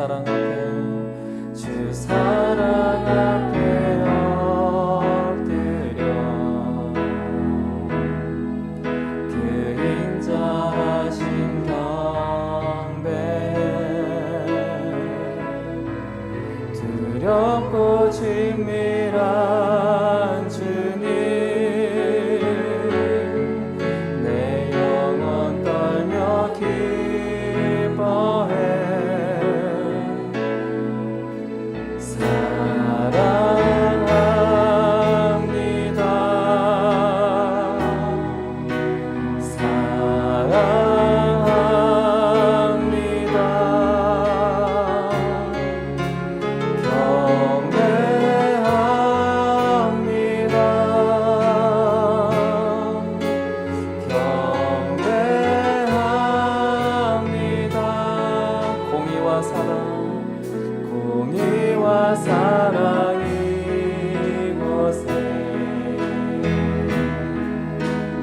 사랑 앞에 주 사랑 앞에 엎드려 그 인자하신 경배해 두렵고 친밀한 주님 내 영혼 떨며 기뻐해 공의와 사랑 이곳에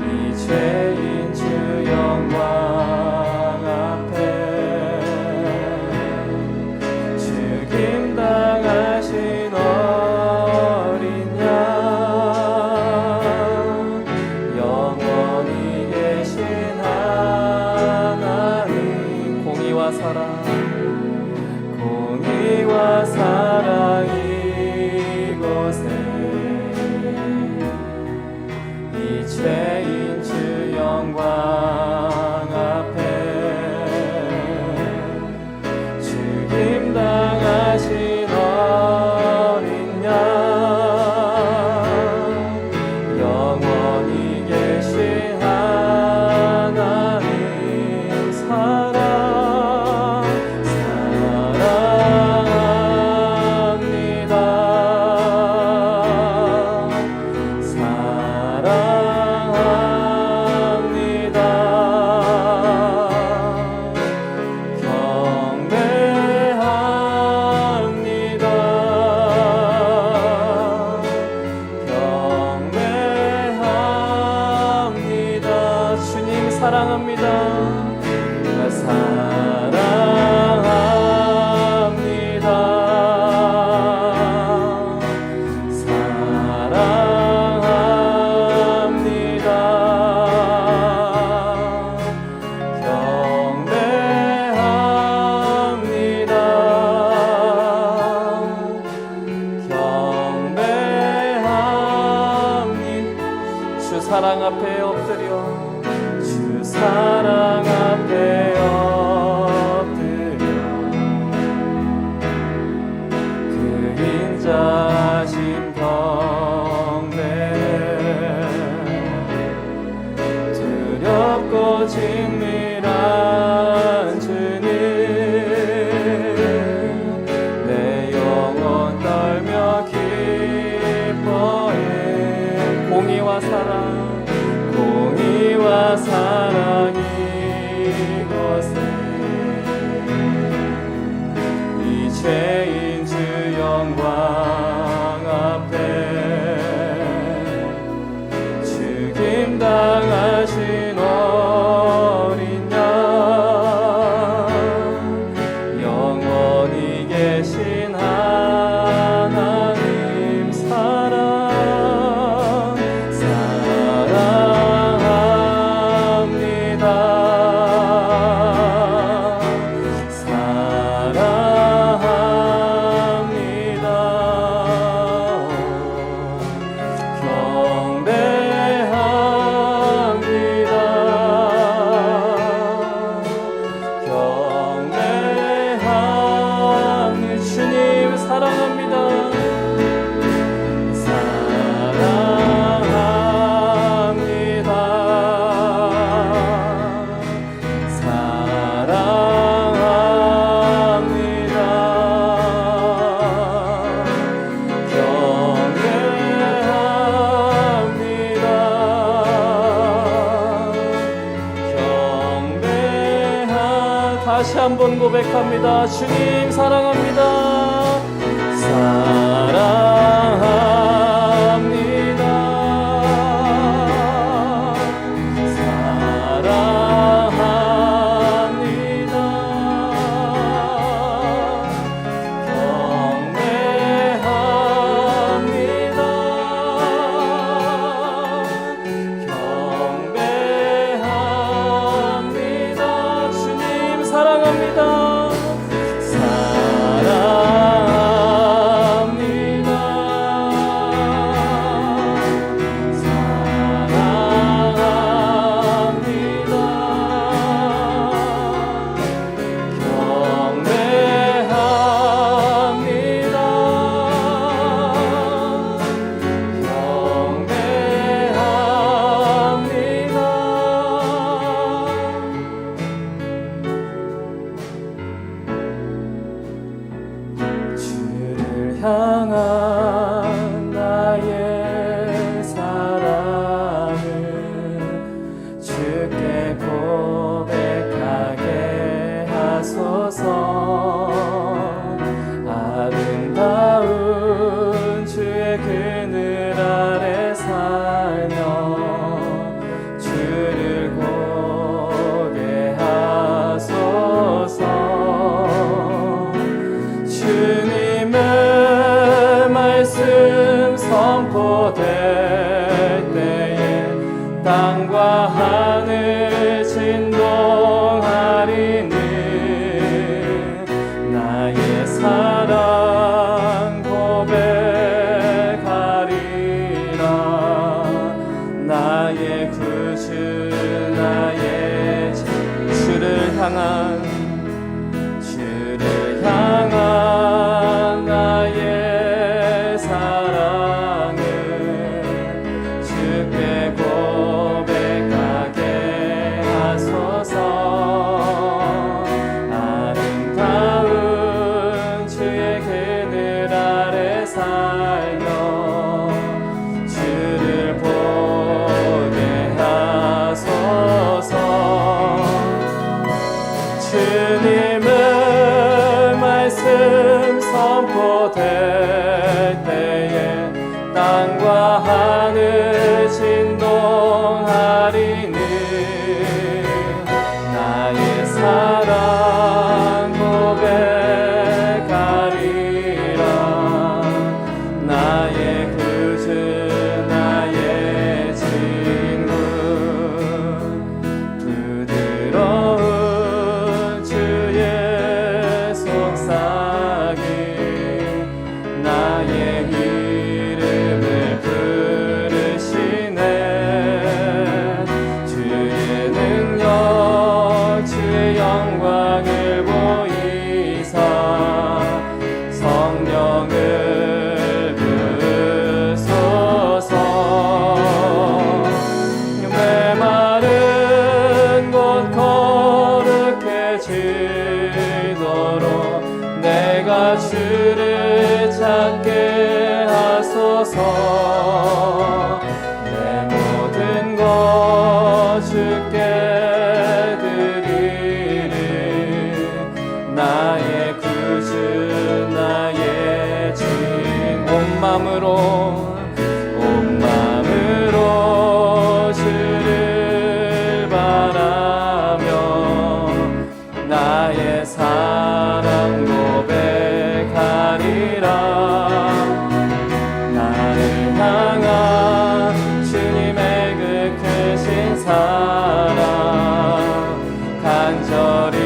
이 죄인 주 영광 앞에 죽임 당하신 어린 양 영원히 계신 하나님 공의와 사랑 공의와 사랑 이곳에 이 죄인 주 영광 앞에 죽임 당하신 어린 양 영원히 계신 하나님 사랑 사랑합니다. 사랑합니다. 사랑합니다. 경배합니다. 경배합니다. 주 사랑 앞에 엎드려 사랑 앞에 엎드려 그 인자하신 경배해 두렵고 친밀한 주님 내 영혼 떨며 기뻐해 공의와 사랑 공의와 사랑 이곳에 이 죄인 주 영광 앞에 죽임 당하신 어린 양 영원히 계신 하나님 사랑 다시 한번 고백합니다. 주님 사랑합니다. 사랑합니다. 사랑합니다. 향한 나의 사랑을 주께 고백하게 하소서. 아름다운 주의 그늘 아래 살며 주를 고개하소서. 주님의 말씀 선포될 때에 땅과 하늘 진동하리니 나의 사랑 고백하리라. 나의 구주 나의 주를 향한 나의 사랑을 주께 고백하게 하소서. 아름다운 주의 그늘 아래 살며 주를 보게 하소서. 주님의 말씀 선포될 때에 땅과 하늘 진동하리니 나의 사랑 고백하리라. 나의 구주 나의 친구 부드러운 주의 속삭임 나의 이름을 부르시네. 주의 능력 주의 영광을 보이사 성령을 부으소서. 메마른 곳 거룩해지도록 내가 주를 찾게 하소서. 내 모든 것 주께 드리리. 나의 구주 나의 주인 온 마음으로 주를 바라며 나의 사랑 고백하리라. 나를 향한 주님의 그 크신 사랑 간절히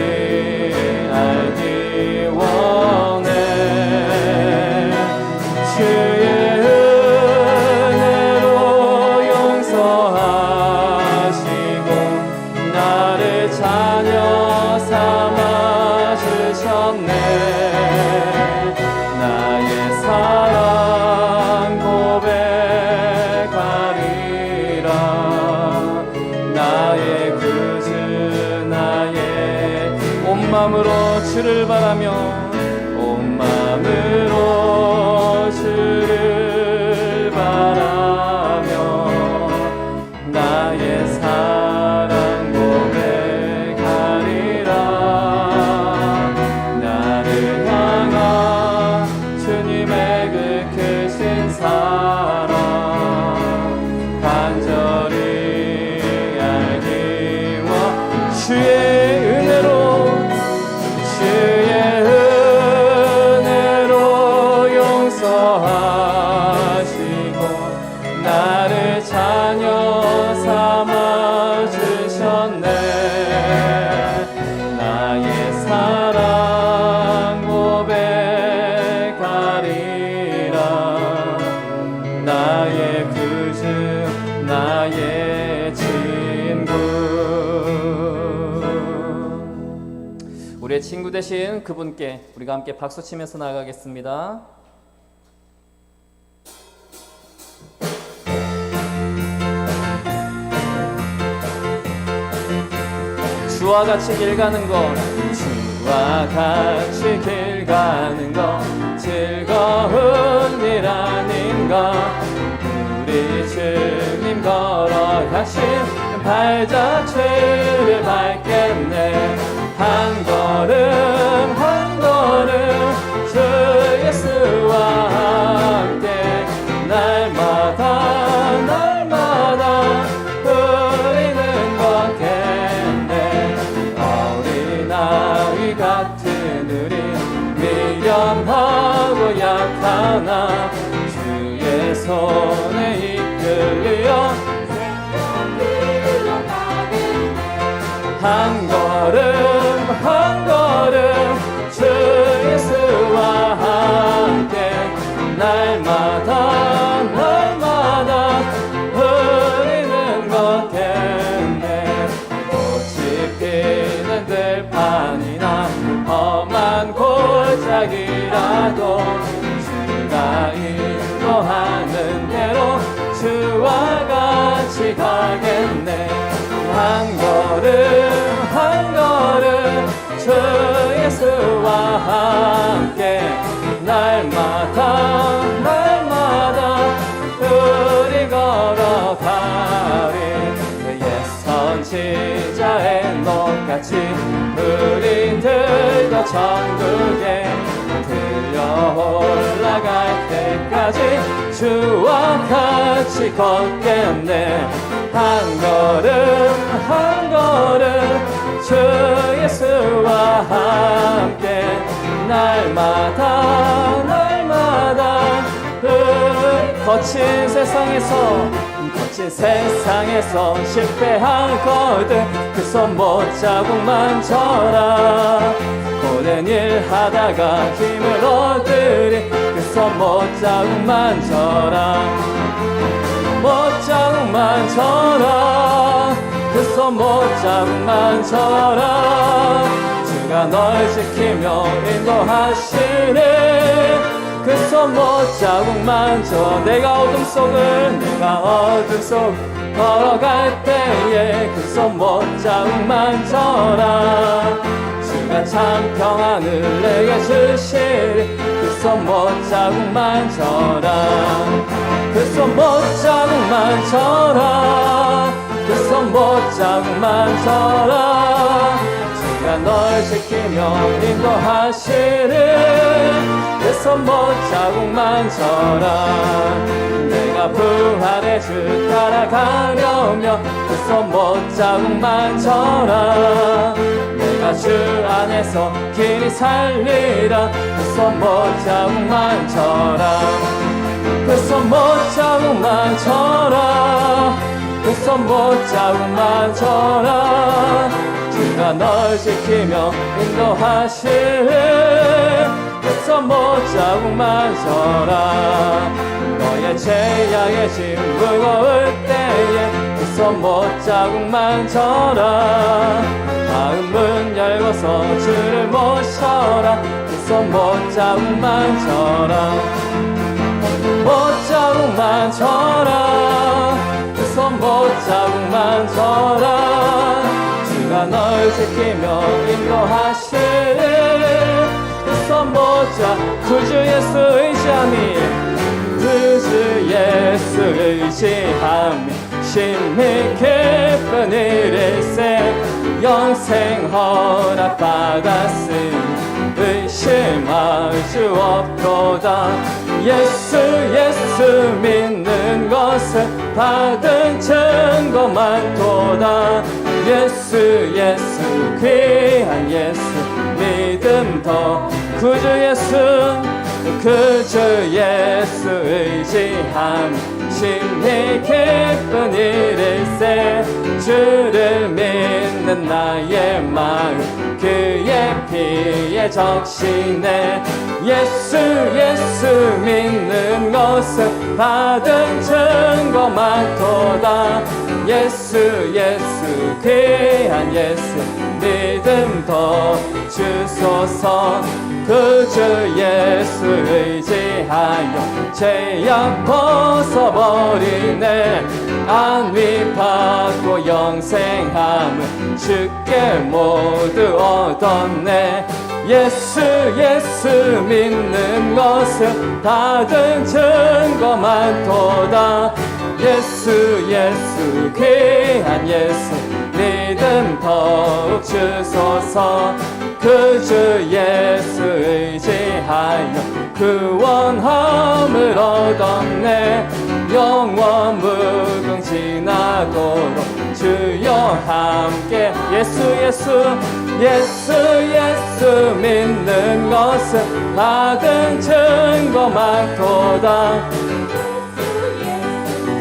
알기 원해. 주의 은혜로 용서하시고 나를 자녀 삼아 주셨네. 나의 사랑 고백하리라. 나의 구주 나의 온 마음으로 주를 바라며 온 마음으로 주를 바라며 나의 사랑 고백하리라. 나를 향한 주님의 그 크신 사랑 간절히 알기 원. 주의 은혜로 용서하시고 나를 자녀 삼아 주셨네. 나의 사랑 고백하리라. 나의 구주 나의 친구. 우리의 친구 되신 그분께 우리가 함께 박수 치면서 나아가겠습니다. 주와 같이 길 가는 것, 주와 같이 길 가는 거 즐거운 일 아닌가. 우리 주님 걸어 가신 발자취를 밟겠네. 한 걸음 한 걸음 주 예수와 함께 날마다 날마다 우리는 걷겠네. 어린아이 같은 우리 미련하고 약하나 주의 손에 이끌려 한 걸음 한 걸음 주 예수와 함께 날마다 날마다 우리는 걷겠네. 꽃이 피는 들판이나 험한 골짜기라도 주가 인도하는 대로 주와 같이 가겠네. 한 걸음 한 걸음 주 예수와 함께 날마다 날마다 우리 걸어가리. 옛 선지자의 녹같이 우리들도 천국에 들려 올라갈 때까지 주와 같이 걷겠네. 한 걸음 한 걸음 주 예수와 함께 날마다 날마다 거친 세상에서 실패하거든 그 손 못자국만 쳐라. 고된 일 하다가 힘을 얻으리 그 손 못자국만 쳐라. 못자국만 쳐라. 그 손 못자국만 쳐라. 주가 널 지키며 인도하시네. 그 손 못자국만 쳐. 내가 어둠 속을 걸어갈 때에 그 손 못자국만 쳐라. 주가 참 평안을 내게 주시리 그 손 못자국만 쳐라. 그 손 못자국만 쳐라. 그 손 못자국만 쳐라. 주가 널 지키며 인도하시리 그 손 못자국만 쳐라. 내가 부활의 주 따라가려며 그 손 못자국만 쳐라. 내가 주 안에서 길이 살리라 그 손 못자국만 쳐라. 그 손 못자국만 쳐라. 그 손 못자국만 쳐라. 주가 널 지키며 인도하시리 그 손 못자국만 쳐라. 너의 죄악의 짐 무거울 때에 그 손 못자국만 쳐라. 마음 문 열고서 주를 모셔라 그 손 못자국만 쳐라. 못자국만 쳐라. 그 손 못자국만 쳐라. 주가 널 지키며 인도하시리 그 손 못자. 구주 예수 의지함이 구주 예수 의지함이 심히 깊은 일일세. 영생 허락받았으니 의심할 수 없도다. 예수 믿는 것은 받은 증거 많도다. 예수 귀한 예수 믿음 더. 구주 예수 의지함 심히 깊은 일일세. 주를 믿는 나의 마음 그의 피에 적시네. 예수 믿는 것은 받은 증거 많도다. 예수 귀한 예수 믿음 더 주소서. 구주 예수 의지하여 죄악 벗어버리네. 안위받고 영생함을 주께 모두 얻었네. 예수 예수 믿는 것을 받은 증거 많도다. 예수 예수 귀한 예수 믿음 더욱 주소서. 그 주 예수 의지하여 구원함을 얻었네. 영원 무궁지나도록 주여 함께. 예수 예수 예수 예수 믿는 것을 받은 증거 많도다.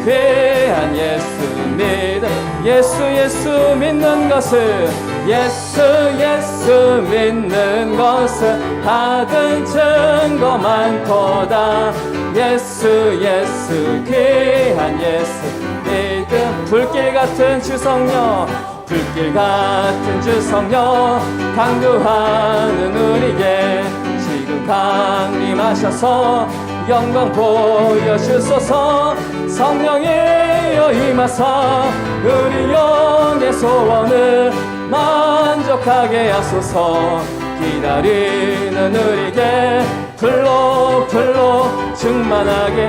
귀한 예수 믿음. 예수 예수 믿는 것을 예수 예수 믿는 것을 받은 증거 많도다. 예수 예수 귀한 예수 믿음. 불길 같은 주성령 불길 같은 주성령 강구하는 우리에게 지금 강림하셔서 영광 보여주소서. 성령이여 임하사 우리 영의 소원을 만족하게 하소서. 기다리는 우리에게 불로 충만하게.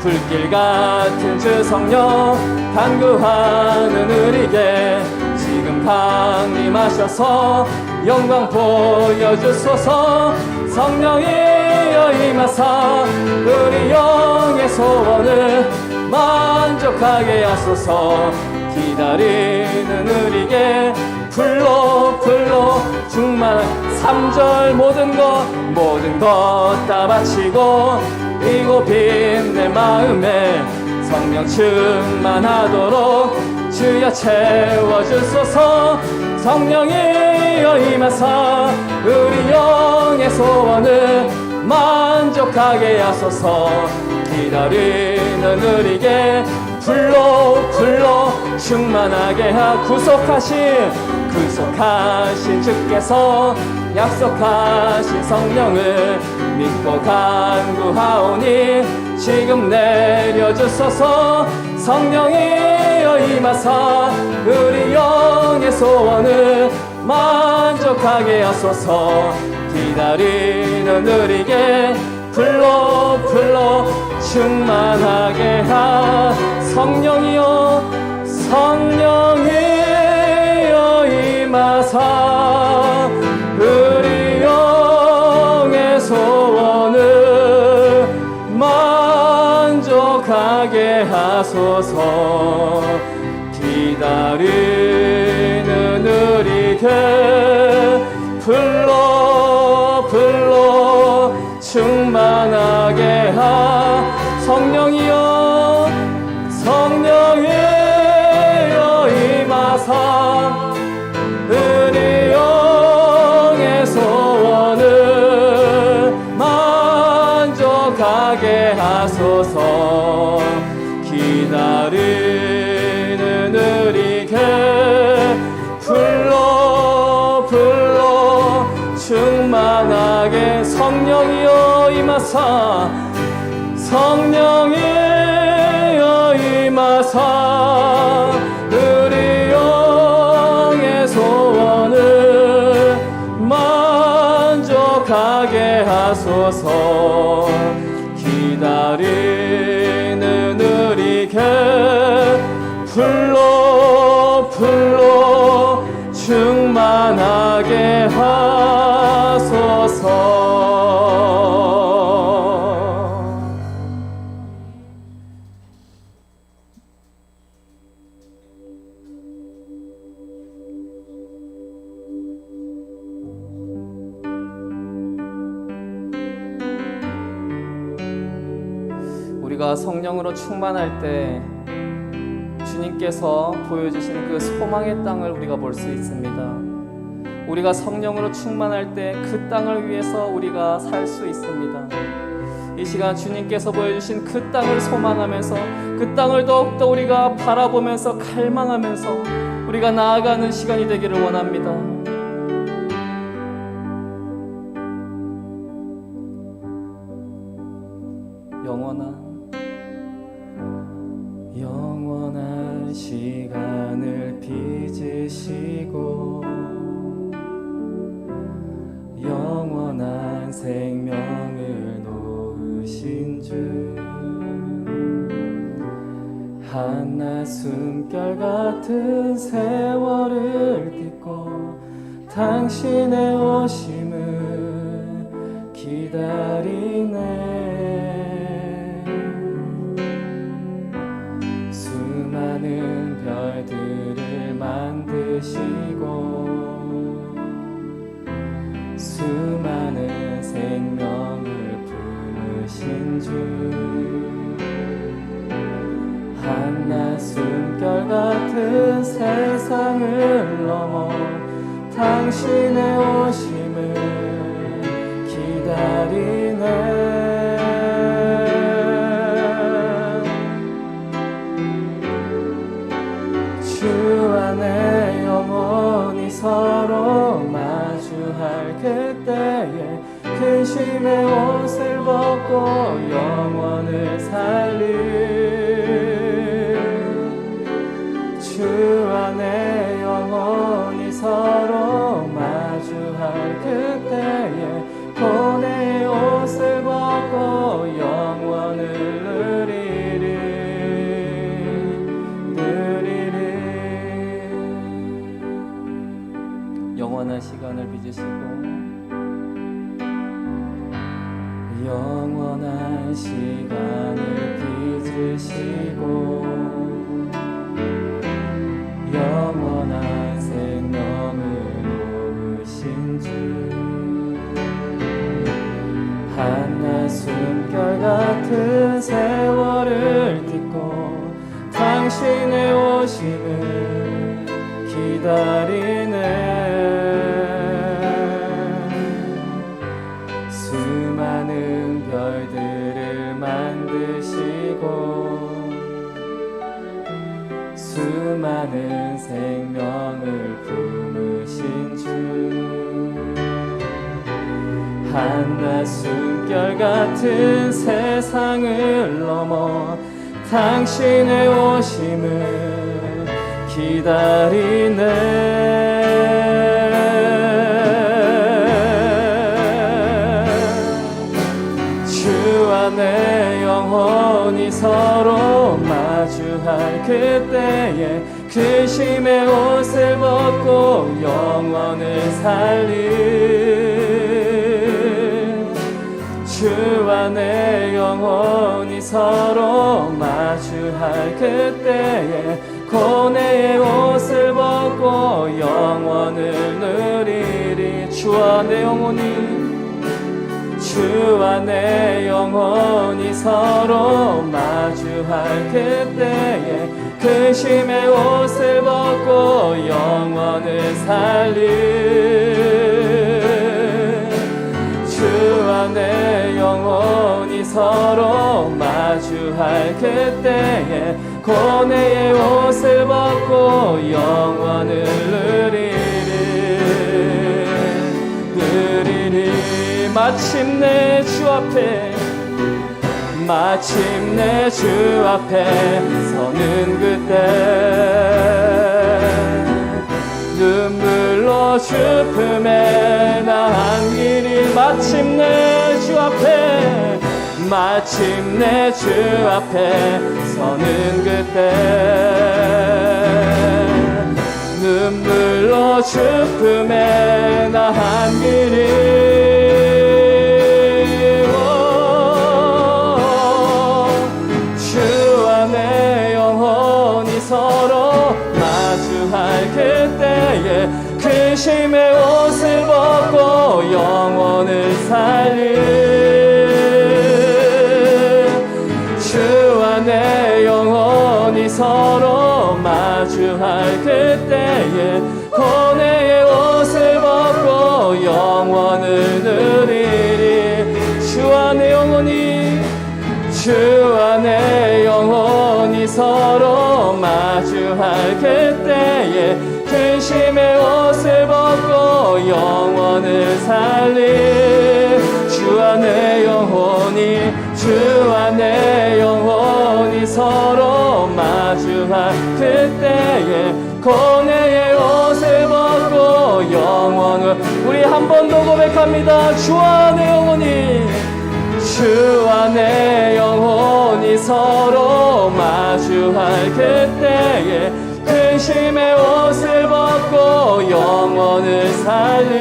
불길 같은 주 성령 간구하는 우리에게 지금 강림하셔서 영광 보여주소서. 성령이여 임하사 우리 영의 소원을 만족하게 하소서. 기다리는 우리에게 불로 충만한 3절 모든 것 다 바치고 이고 빈 내 마음에 성령 충만하도록 주여 채워주소서. 성령이여 임하사 우리 영의 소원을 만족하게 하소서. 기다리는 우리에게 불로 충만하게 구속하신 주께서 약속하신 성령을 믿고 간구하오니 지금 내려주소서. 성령이여 임하사 우리 영의 소원을 만족하게 하소서. 기다리는 우리에게 불로 충만하게 성령이여 임하사 우리 영의 소원을 만족하게 하소서. 기다리는 우리에게 불로 충만하게 성령이여 임하사 우리 영의 소원을 만족하게 하소서. 기다리는 우리에게 불로 충만하게 성령이여 임하사 성령이여 임하사 우리 영의 소원을 만족하게 하소서. 기다리는 우리에게 불로 충만하게 하소서. 우리가 성령으로 충만할 때 주님께서 보여주신 그 소망의 땅을 우리가 볼 수 있습니다. 우리가 성령으로 충만할 때 그 땅을 위해서 우리가 살 수 있습니다. 이 시간 주님께서 보여주신 그 땅을 소망하면서 그 땅을 더욱더 우리가 바라보면서 갈망하면서 우리가 나아가는 시간이 되기를 원합니다. 영원한 생명을 놓으신 주, 한낮 숨결 같은 세월을 딛고 당신의 오심을 기다리네. 수많은 별들을 만드시고 수많은 생명을 품으신 주, 한낮 숨결 같은 세상을 넘어 당신의 오심을 기다리네. 주 안에 영원히 서로 마주할 그때에 근심의 옷을 벗고 영원을 살릴, 주 안에 영원히 서로 마주할 그때에 고뇌의 옷을 벗고 영원을 누리리. 영원한 시간을 빚으시고 영원한 시간을 빚으시고 영원한 생명을 놓으신 주, 한낮 숨결 같은 세월을 딛고 당신의 오심을 기다리네. 수많은 별들을 만드시고 수많은 생명을 품으신 주, 한낮 숨결 같은 세상을 넘어 당신의 오심을 기다리네. 주 안에 영원히 서로 마주할 그때에 근심의 옷을 벗고 영원을 살릴, 주 안에 영원히 서로 마주할 그때에 고뇌의 옷을 벗고 영원을 누리리. 주 안에 영원히, 주 안에 영원히 서로 마주할 그때에 근심의 옷을 벗고 영원을 살릴, 주 안에 영원히 서로 마주할 그때에 고뇌의 옷을 벗고 영원을 누리리. 마침내 주 앞에, 마침내 주 앞에 서는 그때 눈물로 슬픔에 나한 길이, 마침내 주 앞에, 마침내 주 앞에 서는 그때 눈물로 슬픔에 나한 길이, 주 안에 영원히 서로 마주할 그때에 근심의 옷을 벗고 영원을 살릴, 주 안에 영원히 서로 마주할 그때에 고뇌의 옷을 벗고 영원을 누리리. 주 안에 영원히, 주 안에 영원히 서로 마주할 그때에 근심의 옷을 벗고 영원을 살릴, 주 안에 영원히, 주 안에 영원히 서로 마주할 그때에 고뇌의 옷을 벗고 영원을 우리 한 번 더 고백합니다. 주와 내 영혼이 주와 내 영혼이 서로 마주할 그때에 근심의 옷을 벗고 영혼을 살는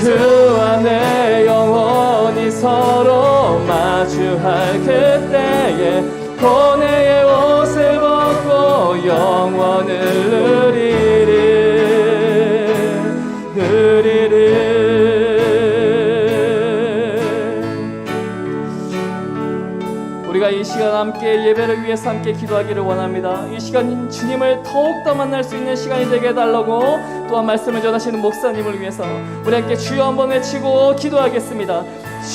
주와 내 영혼이 서로 마주할 그때에 고뇌의 옷을 벗고 영원을 누리리 우리가 이 시간 함께 예배를 위해서 함께 기도하기를 원합니다. 이 시간 주님을 더욱더 만날 수 있는 시간이 되게 해달라고 또한 말씀을 전하시는 목사님을 위해서 우리 함께 주여 한번 외치고 기도하겠습니다.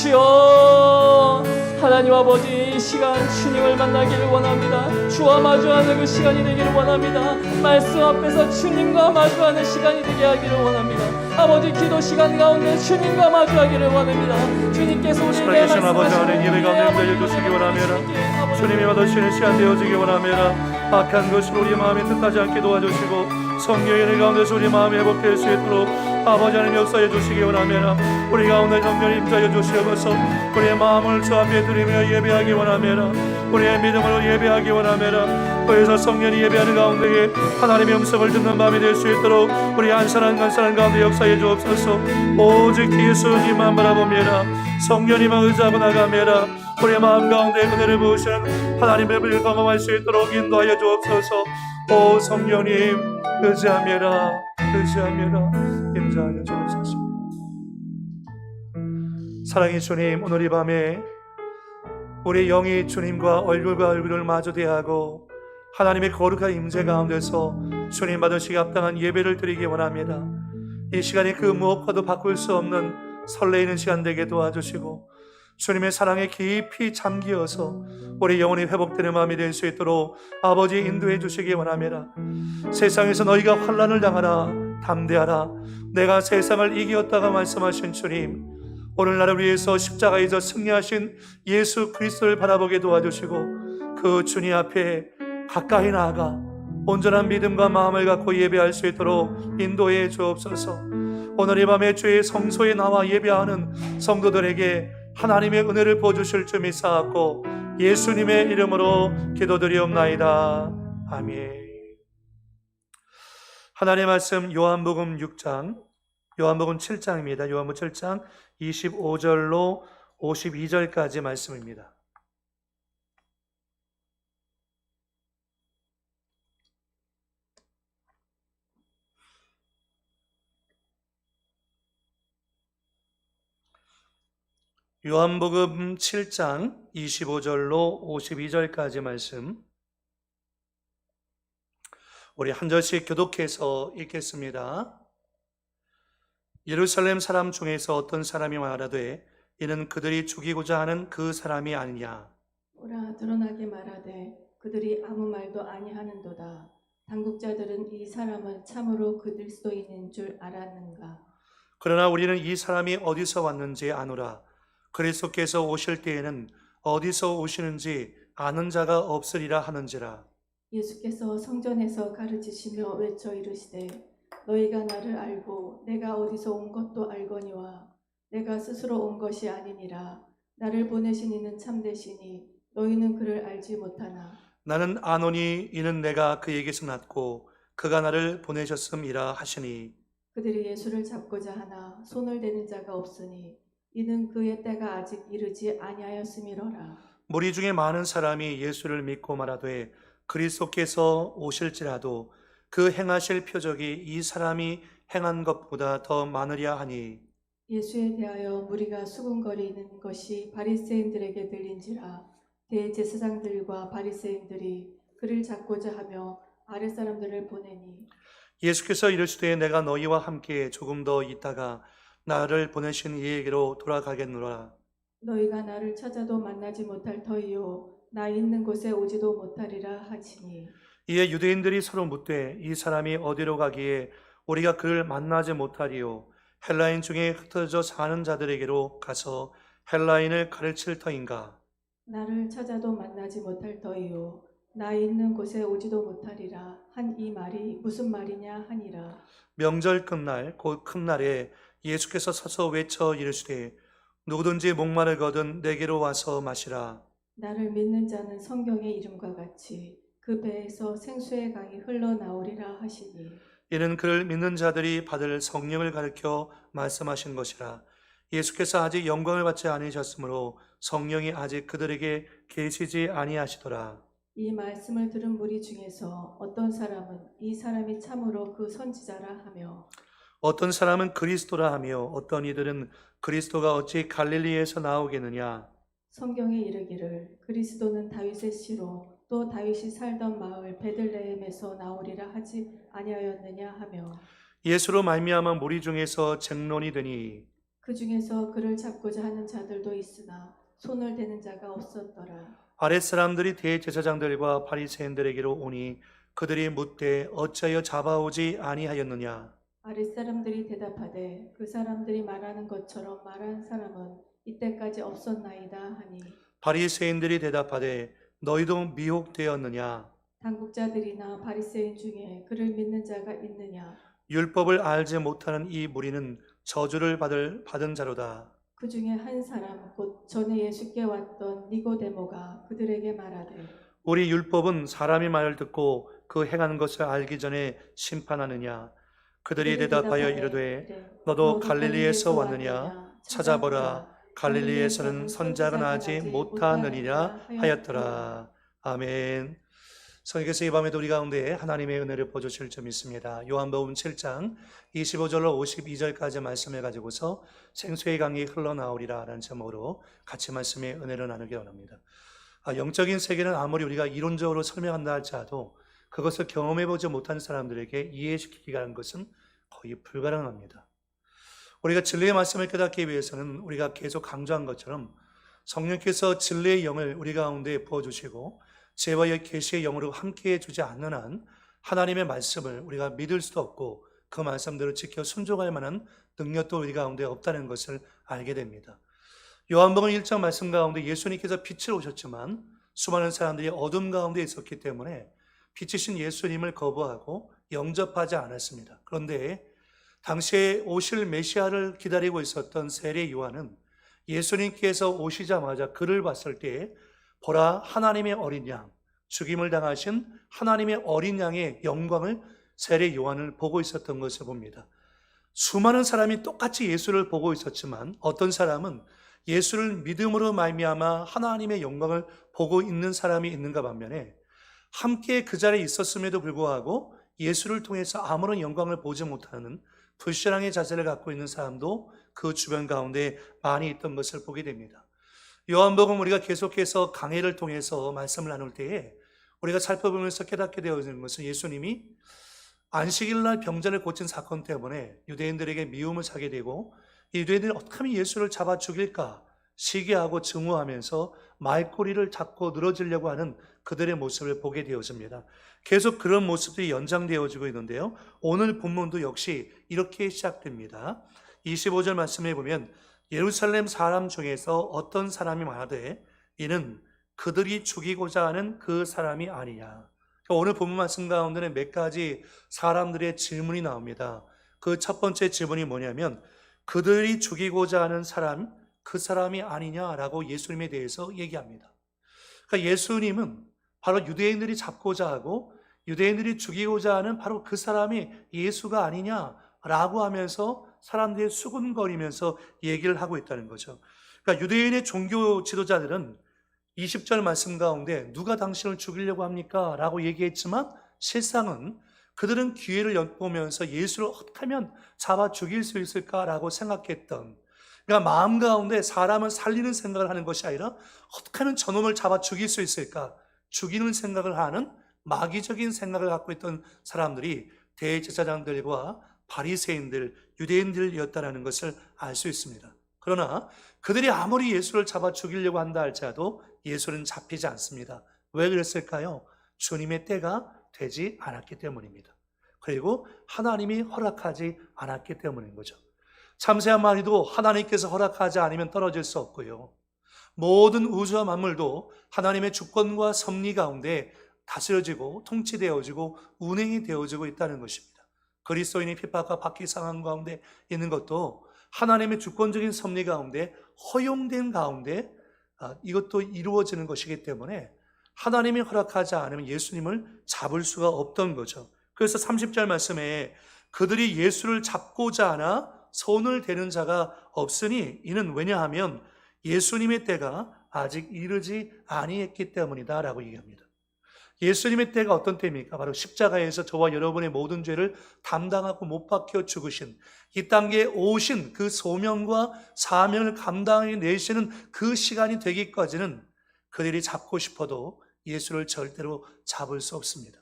주여 하나님 아버지, 이 시간 주님을 만나기를 원합니다. 주와 마주하는 그 시간이 되기를 원합니다. 말씀 앞에서 주님과 마주하는 시간이 되게 하기를 원합니다. 아버지, 기도 시간 가운데 주님과 마주하기를 원합니다. 주님께서 우리에게 살아계신 아버지 하나님, 예배 가운데 임재해주시기 원하며라. 주님이 받으시는 시간 되어지기 원하며라. 악한 것을 우리 마음에 뜻하지 않게 도와주시고 성령의 은혜 가운데서 우리 마음이 회복될 수 있도록 아버지 하나님 역사해 주시기 원하며라. 우리 가운데 정렬히 임재해 주시옵소서. 우리의 마음을 주 앞에 드리며 예배하기 원하며라. 우리의 믿음으로 예배하기 원하며라. 그래서 성령이 예배하는 가운데에 하나님의 음성을 듣는 마음이 될 수 있도록 우리 한 사람 한 사람 가운데 역사해 주옵소서. 오직 예수님만 바라봅니다. 성령님만 의지하고 나가며라. 우리의 마음 가운데 은혜를 부으시는 하나님의 은혜를 경험할 수 있도록 인도하여 주옵소서. 오 성령님, 의지하며라, 의지하며라, 임재하여 주옵소서. 사랑의 주님, 오늘 이 밤에 우리 영이 주님과 얼굴과 얼굴을 마주 대하고 하나님의 거룩한 임재 가운데서 주님 받으시기 합당한 예배를 드리기 원합니다. 이 시간이 그 무엇과도 바꿀 수 없는 설레이는 시간 되게 도와주시고 주님의 사랑에 깊이 잠기어서 우리 영혼이 회복되는 마음이 될 수 있도록 아버지 인도해 주시기 원합니다. 세상에서 너희가 환난을 당하라, 담대하라, 내가 세상을 이기었다가 말씀하신 주님, 오늘 나를 위해서 십자가에서 승리하신 예수 그리스도를 바라보게 도와주시고 그 주님 앞에 가까이 나아가 온전한 믿음과 마음을 갖고 예배할 수 있도록 인도해 주옵소서. 오늘 이 밤에 주의 성소에 나와 예배하는 성도들에게 하나님의 은혜를 부어주실 줄 믿사옵고 예수님의 이름으로 기도드리옵나이다. 아멘. 하나님의 말씀 요한복음 6장, 요한복음 7장입니다. 요한복음 7장 25절로 52절까지 말씀입니다. 요한복음 7장 25절로 52절까지 말씀 우리 한 절씩 교독해서 읽겠습니다. 예루살렘 사람 중에서 어떤 사람이 말하되 이는 그들이 죽이고자 하는 그 사람이 아니냐. 오라 드러나게 말하되 그들이 아무 말도 아니하는도다. 당국자들은 이 사람은 참으로 그리스도인인 줄 알았는가. 그러나 우리는 이 사람이 어디서 왔는지 아노라. 그리스도께서 오실 때에는 어디서 오시는지 아는 자가 없으리라 하는지라. 예수께서 성전에서 가르치시며 외쳐 이르시되 너희가 나를 알고 내가 어디서 온 것도 알거니와 내가 스스로 온 것이 아니니라. 나를 보내신 이는 참되시니 너희는 그를 알지 못하나 나는 아노니 이는 내가 그에게서 났고 그가 나를 보내셨음이라 하시니. 그들이 예수를 잡고자 하나 손을 대는 자가 없으니 이는 그의 때가 아직 이르지 아니하였음이로라. 무리 중에 많은 사람이 예수를 믿고 말하되 그리스도께서 오실지라도 그 행하실 표적이 이 사람이 행한 것보다 더 많으랴 하니. 예수에 대하여 무리가 수군거리는 것이 바리새인들에게 들린지라. 대제사장들과 바리새인들이 그를 잡고자 하며 아랫사람들을 보내니 예수께서 이르시되 내가 너희와 함께 조금 더 있다가 나를 보내신 이에게로 돌아가겠노라. 너희가 나를 찾아도 만나지 못할 터이요 나 있는 곳에 오지도 못하리라 하시니. 이에 유대인들이 서로 묻되 이 사람이 어디로 가기에 우리가 그를 만나지 못하리요. 헬라인 중에 흩어져 사는 자들에게로 가서 헬라인을 가르칠 터인가. 나를 찾아도 만나지 못할 터이요 나 있는 곳에 오지도 못하리라. 한 이 말이 무슨 말이냐 하니라. 명절 끝날 곧 큰 날에 예수께서 서서 외쳐 이르시되 누구든지 목마르거든 내게로 와서 마시라. 나를 믿는 자는 성경의 이름과 같이 그 배에서 생수의 강이 흘러나오리라 하시니. 이는 그를 믿는 자들이 받을 성령을 가르쳐 말씀하신 것이라. 예수께서 아직 영광을 받지 않으셨으므로 성령이 아직 그들에게 계시지 아니하시더라. 이 말씀을 들은 무리 중에서 어떤 사람은 이 사람이 참으로 그 선지자라 하며 어떤 사람은 그리스도라 하며 어떤 이들은 그리스도가 어찌 갈릴리에서 나오겠느냐. 성경에 이르기를 그리스도는 다윗의 씨로 또 다윗이 살던 마을 베들레헴에서 나오리라 하지 아니하였느냐 하며 예수로 말미암아 무리 중에서 쟁론이 되니 그 중에서 그를 잡고자 하는 자들도 있으나 손을 대는 자가 없었더라. 아랫사람들이 대제사장들과 바리새인들에게로 오니 그들이 묻되 어찌하여 잡아오지 아니하였느냐. 아랫사람들이 대답하되 그 사람들이 말하는 것처럼 말한 사람은 이때까지 없었나이다 하니 바리새인들이 대답하되 너희도 미혹되었느냐. 당국자들이나 바리새인 중에 그를 믿는 자가 있느냐. 율법을 알지 못하는 이 무리는 저주를 받은 자로다. 그 중에 한 사람 곧 전에 예수께 왔던 니고데모가 그들에게 말하되 우리 율법은 사람이 말을 듣고 그 행하는 것을 알기 전에 심판하느냐. 그들이 대답하여 이르되 너도 갈릴리에서 왔느냐. 찾아보라. 갈릴리에서는 선자가 나지 못하느니라 하였더라. 아멘. 성령께서 이 밤에도 우리 가운데 하나님의 은혜를 보여주실 점 있습니다. 요한복음 7장 25절로 52절까지 말씀을 가지고서 생수의 강이 흘러나오리라 라는 제목으로 같이 말씀의 은혜를 나누기 원합니다. 영적인 세계는 아무리 우리가 이론적으로 설명한다 할지라도 그것을 경험해보지 못한 사람들에게 이해시키기가 하는 것은 거의 불가능합니다. 우리가 진리의 말씀을 깨닫기 위해서는 우리가 계속 강조한 것처럼 성령께서 진리의 영을 우리 가운데 부어주시고 죄와 계시의 영으로 함께해 주지 않는 한 하나님의 말씀을 우리가 믿을 수도 없고 그 말씀대로 지켜 순종할 만한 능력도 우리 가운데 없다는 것을 알게 됩니다. 요한복음 1장 말씀 가운데 예수님께서 빛을 오셨지만 수많은 사람들이 어둠 가운데 있었기 때문에 빛이신 예수님을 거부하고 영접하지 않았습니다. 그런데 당시에 오실 메시아를 기다리고 있었던 세례 요한은 예수님께서 오시자마자 그를 봤을 때 보라 하나님의 어린 양, 죽임을 당하신 하나님의 어린 양의 영광을 세례 요한을 보고 있었던 것을 봅니다. 수많은 사람이 똑같이 예수를 보고 있었지만 어떤 사람은 예수를 믿음으로 말미암아 하나님의 영광을 보고 있는 사람이 있는가 반면에 함께 그 자리에 있었음에도 불구하고 예수를 통해서 아무런 영광을 보지 못하는 불신앙의 자세를 갖고 있는 사람도 그 주변 가운데 많이 있던 것을 보게 됩니다. 요한복음 우리가 계속해서 강해를 통해서 말씀을 나눌 때에 우리가 살펴보면서 깨닫게 되어지는 것은 예수님이 안식일날 병자를 고친 사건 때문에 유대인들에게 미움을 사게 되고 유대인들이 어떻게 하면 예수를 잡아 죽일까 시기하고 증오하면서 말꼬리를 잡고 늘어지려고 하는 그들의 모습을 보게 되어집니다. 계속 그런 모습들이 연장되어지고 있는데요. 오늘 본문도 역시 이렇게 시작됩니다. 25절 말씀에 보면 예루살렘 사람 중에서 어떤 사람이 말하되 이는 그들이 죽이고자 하는 그 사람이 아니냐. 오늘 본문 말씀 가운데는 몇 가지 사람들의 질문이 나옵니다. 그 첫 번째 질문이 뭐냐면 그들이 죽이고자 하는 사람, 그 사람이 아니냐라고 예수님에 대해서 얘기합니다. 그러니까 예수님은 바로 유대인들이 잡고자 하고 유대인들이 죽이고자 하는 바로 그 사람이 예수가 아니냐라고 하면서 사람들이 수군거리면서 얘기를 하고 있다는 거죠. 그러니까 유대인의 종교 지도자들은 20절 말씀 가운데 누가 당신을 죽이려고 합니까? 라고 얘기했지만 실상은 그들은 기회를 엿보면서 예수를 어떻게 하면 잡아 죽일 수 있을까라고 생각했던, 그러니까 마음 가운데 사람을 살리는 생각을 하는 것이 아니라 어떻게 하면 저놈을 잡아 죽일 수 있을까? 죽이는 생각을 하는 마귀적인 생각을 갖고 있던 사람들이 대제사장들과 바리새인들, 유대인들이었다는 것을 알 수 있습니다. 그러나 그들이 아무리 예수를 잡아 죽이려고 한다 할지라도 예수는 잡히지 않습니다. 왜 그랬을까요? 주님의 때가 되지 않았기 때문입니다. 그리고 하나님이 허락하지 않았기 때문인 거죠. 참새한 마리도 하나님께서 허락하지 않으면 떨어질 수 없고요. 모든 우주와 만물도 하나님의 주권과 섭리 가운데 다스려지고 통치되어지고 운행이 되어지고 있다는 것입니다. 그리스도인이 핍박과 박해 상황 가운데 있는 것도 하나님의 주권적인 섭리 가운데 허용된 가운데 이것도 이루어지는 것이기 때문에 하나님이 허락하지 않으면 예수님을 잡을 수가 없던 거죠. 그래서 30절 말씀에 그들이 예수를 잡고자 하나 손을 대는 자가 없으니 이는 왜냐하면 예수님의 때가 아직 이르지 아니했기 때문이다 라고 얘기합니다. 예수님의 때가 어떤 때입니까? 바로 십자가에서 저와 여러분의 모든 죄를 담당하고 못 박혀 죽으신, 이 땅에 오신 그 소명과 사명을 감당해내시는 그 시간이 되기까지는 그들이 잡고 싶어도 예수를 절대로 잡을 수 없습니다.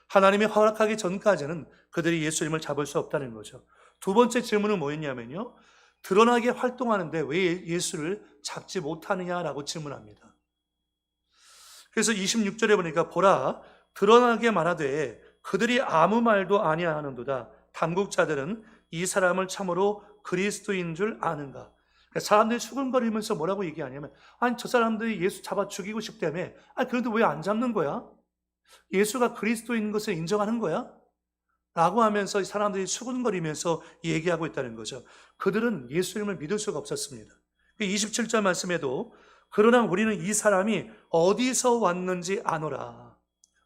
하나님이 허락하기 전까지는 그들이 예수님을 잡을 수 없다는 거죠. 두 번째 질문은 뭐였냐면요, 드러나게 활동하는데 왜 예수를 잡지 못하느냐라고 질문합니다. 그래서 26절에 보니까 보라 드러나게 말하되 그들이 아무 말도 아니하는도다. 당국자들은 이 사람을 참으로 그리스도인 줄 아는가. 그러니까 사람들이 수근거리면서 뭐라고 얘기하냐면, 아니 저 사람들이 예수 잡아 죽이고 싶다며, 아니 그런데 왜 안 잡는 거야? 예수가 그리스도인 것을 인정하는 거야? 라고 하면서 사람들이 수근거리면서 얘기하고 있다는 거죠. 그들은 예수님을 믿을 수가 없었습니다. 27절 말씀에도 그러나 우리는 이 사람이 어디서 왔는지 아노라.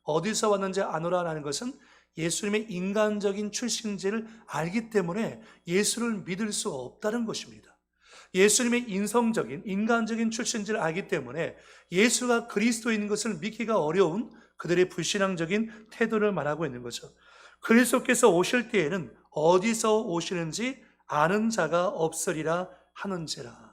어디서 왔는지 아노라라는 것은 예수님의 인간적인 출신지를 알기 때문에 예수를 믿을 수 없다는 것입니다. 예수님의 인성적인 인간적인 출신지를 알기 때문에 예수가 그리스도인 것을 믿기가 어려운 그들의 불신앙적인 태도를 말하고 있는 거죠. 그리스도께서 오실 때에는 어디서 오시는지 아는 자가 없으리라 하는지라.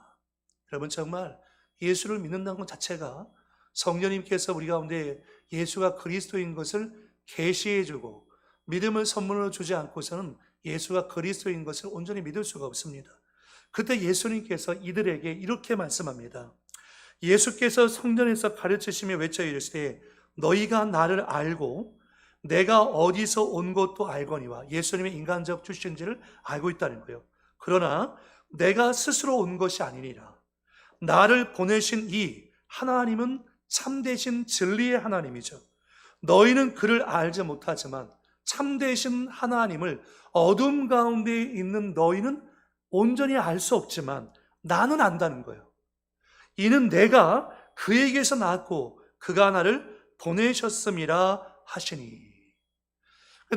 여러분 정말 예수를 믿는다는 것 자체가 성령님께서 우리 가운데 예수가 그리스도인 것을 계시해주고 믿음을 선물로 주지 않고서는 예수가 그리스도인 것을 온전히 믿을 수가 없습니다. 그때 예수님께서 이들에게 이렇게 말씀합니다. 예수께서 성전에서 가르치시며 외쳐 이르시되 너희가 나를 알고 내가 어디서 온 것도 알거니와. 예수님의 인간적 출신지를 알고 있다는 거예요. 그러나 내가 스스로 온 것이 아니니라. 나를 보내신 이 하나님은 참되신 진리의 하나님이죠. 너희는 그를 알지 못하지만 참되신 하나님을 어둠 가운데 있는 너희는 온전히 알 수 없지만 나는 안다는 거예요. 이는 내가 그에게서 나왔고 그가 나를 보내셨음이라 하시니.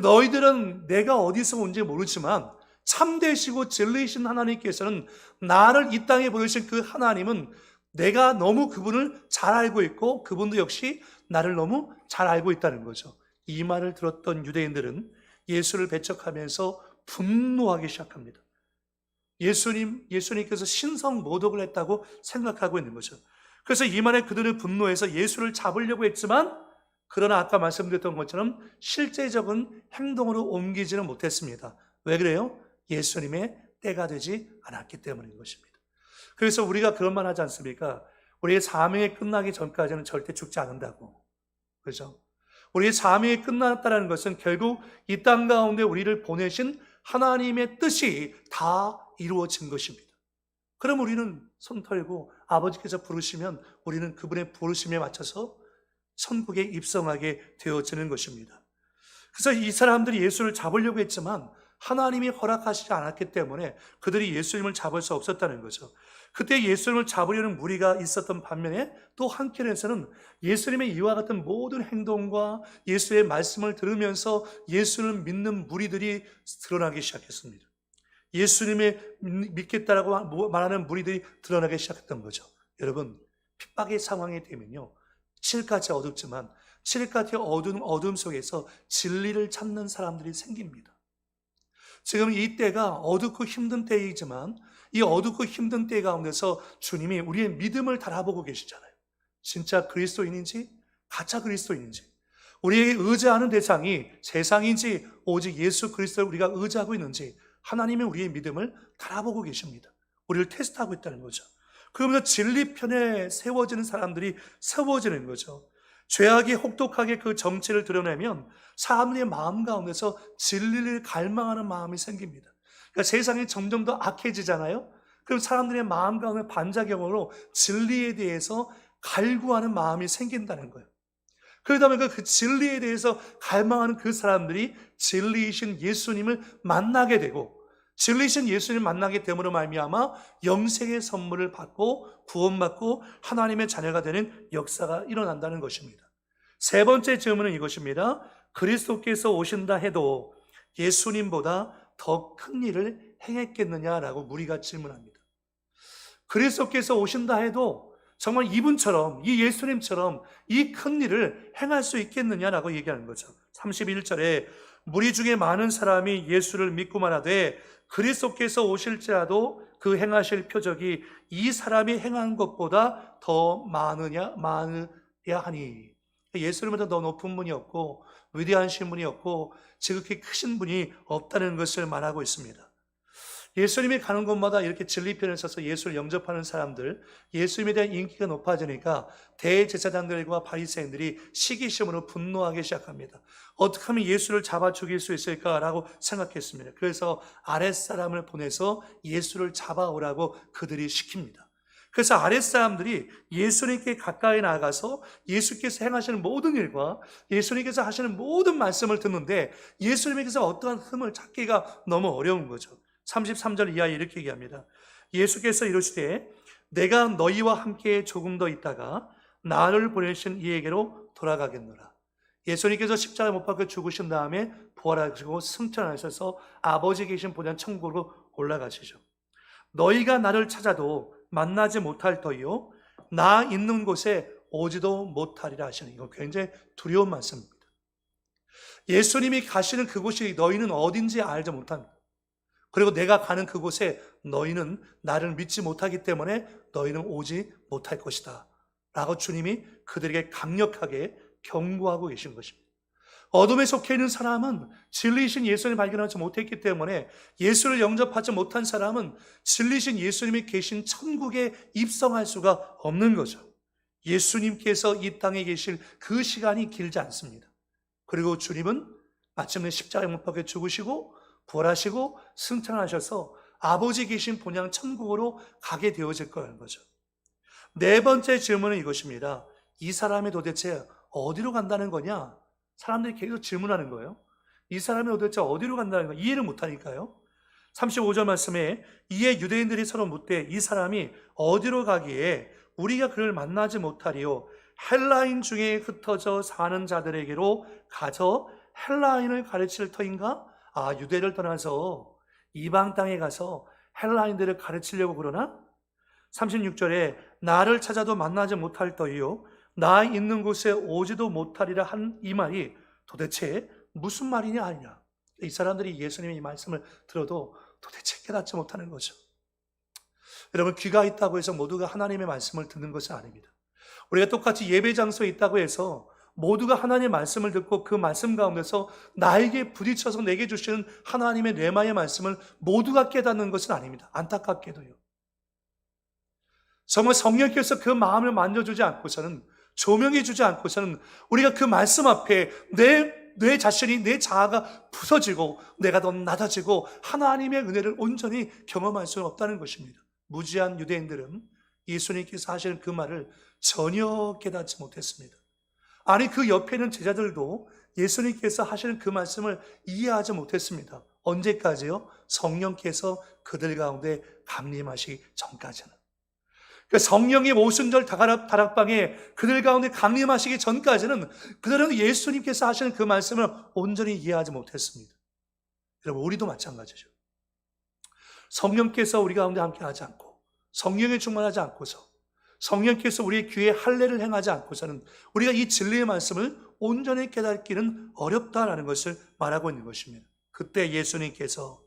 너희들은 내가 어디서 온지 모르지만 참되시고 진리이신 하나님께서는 나를 이 땅에 보내신 그 하나님은 내가 너무 그분을 잘 알고 있고 그분도 역시 나를 너무 잘 알고 있다는 거죠. 이 말을 들었던 유대인들은 예수를 배척하면서 분노하기 시작합니다. 예수님께서 신성 모독을 했다고 생각하고 있는 거죠. 그래서 이 말에 그들은 분노해서 예수를 잡으려고 했지만 그러나 아까 말씀드렸던 것처럼 실제적인 행동으로 옮기지는 못했습니다. 왜 그래요? 예수님의 때가 되지 않았기 때문인 것입니다. 그래서 우리가 그런 말 하지 않습니까? 우리의 사명이 끝나기 전까지는 절대 죽지 않는다고. 그렇죠? 우리의 사명이 끝났다는 것은 결국 이 땅 가운데 우리를 보내신 하나님의 뜻이 다 이루어진 것입니다. 그럼 우리는 손 털고 아버지께서 부르시면 우리는 그분의 부르심에 맞춰서 천국에 입성하게 되어지는 것입니다. 그래서 이 사람들이 예수를 잡으려고 했지만 하나님이 허락하시지 않았기 때문에 그들이 예수님을 잡을 수 없었다는 거죠. 그때 예수님을 잡으려는 무리가 있었던 반면에 또 한켠에서는 예수님의 이와 같은 모든 행동과 예수의 말씀을 들으면서 예수를 믿는 무리들이 드러나기 시작했습니다. 예수님의 믿겠다라고 말하는 무리들이 드러나기 시작했던 거죠. 여러분, 핍박의 상황이 되면요, 칠흑같이 어둡지만 칠흑같이 어둠 속에서 진리를 찾는 사람들이 생깁니다. 지금 이 때가 어둡고 힘든 때이지만 이 어둡고 힘든 때 가운데서 주님이 우리의 믿음을 달아보고 계시잖아요. 진짜 그리스도인인지 가짜 그리스도인인지, 우리에게 의지하는 대상이 세상인지 오직 예수 그리스도를 우리가 의지하고 있는지 하나님의 우리의 믿음을 달아보고 계십니다. 우리를 테스트하고 있다는 거죠. 그러면서 진리편에 세워지는 사람들이 세워지는 거죠. 죄악이 혹독하게 그 정체를 드러내면 사람들의 마음 가운데서 진리를 갈망하는 마음이 생깁니다. 그러니까 세상이 점점 더 악해지잖아요. 그럼 사람들의 마음 가운데 반작용으로 진리에 대해서 갈구하는 마음이 생긴다는 거예요. 그러다 보니까 그 진리에 대해서 갈망하는 그 사람들이 진리이신 예수님을 만나게 되고, 진리이신 예수님을 만나게 됨으로 말미암아 영생의 선물을 받고 구원받고 하나님의 자녀가 되는 역사가 일어난다는 것입니다. 세 번째 질문은 이것입니다. 그리스도께서 오신다 해도 예수님보다 더 큰 일을 행했겠느냐라고 무리가 질문합니다. 그리스도께서 오신다 해도 정말 이분처럼, 이 예수님처럼 이 큰 일을 행할 수 있겠느냐라고 얘기하는 거죠. 31절에 무리 중에 많은 사람이 예수를 믿고 말하되 그리스도께서 오실지라도 그 행하실 표적이 이 사람이 행한 것보다 더 많으냐 하니, 예수님보다 더 높은 분이 없고 위대하신 분이 없고 지극히 크신 분이 없다는 것을 말하고 있습니다. 예수님이 가는 곳마다 이렇게 진리편을 써서 예수를 영접하는 사람들, 예수님에 대한 인기가 높아지니까 대제사장들과 바리새인들이 시기심으로 분노하기 시작합니다. 어떻게 하면 예수를 잡아 죽일 수 있을까라고 생각했습니다. 그래서 아랫사람을 보내서 예수를 잡아오라고 그들이 시킵니다. 그래서 아랫사람들이 예수님께 가까이 나가서 예수께서 행하시는 모든 일과 예수님께서 하시는 모든 말씀을 듣는데 예수님께서 어떠한 흠을 찾기가 너무 어려운 거죠. 33절 이하에 이렇게 얘기합니다. 예수께서 이르시되 내가 너희와 함께 조금 더 있다가 나를 보내신 이에게로 돌아가겠노라. 예수님께서 십자가에 못 박혀 죽으신 다음에 부활하시고 승천하셔서 아버지 계신 보좌 천국으로 올라가시죠. 너희가 나를 찾아도 만나지 못할 터이요 나 있는 곳에 오지도 못하리라 하시는, 이거 굉장히 두려운 말씀입니다. 예수님이 가시는 그곳이 너희는 어딘지 알지 못합니다. 그리고 내가 가는 그곳에 너희는 나를 믿지 못하기 때문에 너희는 오지 못할 것이다 라고 주님이 그들에게 강력하게 경고하고 계신 것입니다. 어둠에 속해 있는 사람은 진리이신 예수님을 발견하지 못했기 때문에, 예수를 영접하지 못한 사람은 진리이신 예수님이 계신 천국에 입성할 수가 없는 거죠. 예수님께서 이 땅에 계실 그 시간이 길지 않습니다. 그리고 주님은 마침내 십자가에 못 박혀 죽으시고 부활하시고 승천하셔서 아버지 계신 본향 천국으로 가게 되어질 거라는 거죠. 네 번째 질문은 이것입니다. 이 사람이 도대체 어디로 간다는 거냐? 사람들이 계속 질문하는 거예요. 이 사람이 도대체 어디로 간다는 거 이해를 못하니까요. 35절 말씀에 이에 유대인들이 서로 묻되 이 사람이 어디로 가기에 우리가 그를 만나지 못하리요? 헬라인 중에 흩어져 사는 자들에게로 가서 헬라인을 가르칠 터인가? 유대를 떠나서 이방 땅에 가서 헬라인들을 가르치려고 그러나? 36절에 나를 찾아도 만나지 못할 터이요 나 있는 곳에 오지도 못하리라 한 이 말이 도대체 무슨 말이냐 아니냐. 이 사람들이 예수님의 이 말씀을 들어도 도대체 깨닫지 못하는 거죠. 여러분, 귀가 있다고 해서 모두가 하나님의 말씀을 듣는 것은 아닙니다. 우리가 똑같이 예배 장소에 있다고 해서 모두가 하나님의 말씀을 듣고 그 말씀 가운데서 나에게 부딪혀서 내게 주시는 하나님의 뇌마의 말씀을 모두가 깨닫는 것은 아닙니다. 안타깝게도요. 정말 성령께서 그 마음을 만져주지 않고서는, 조명해 주지 않고서는 우리가 그 말씀 앞에 내 자신이, 내 자아가 부서지고 내가 더 낮아지고 하나님의 은혜를 온전히 경험할 수는 없다는 것입니다. 무지한 유대인들은 예수님께서 하시는 그 말을 전혀 깨닫지 못했습니다. 아니, 그 옆에 있는 제자들도 예수님께서 하시는 그 말씀을 이해하지 못했습니다. 언제까지요? 성령께서 그들 가운데 강림하시기 전까지는. 그러니까 성령의 오순절 다락방에 그들 가운데 강림하시기 전까지는 그들은 예수님께서 하시는 그 말씀을 온전히 이해하지 못했습니다. 여러분, 우리도 마찬가지죠. 성령께서 우리 가운데 함께하지 않고, 성령에 충만하지 않고서, 성령께서 우리의 귀에 할례를 행하지 않고서는 우리가 이 진리의 말씀을 온전히 깨닫기는 어렵다라는 것을 말하고 있는 것입니다. 그때 예수님께서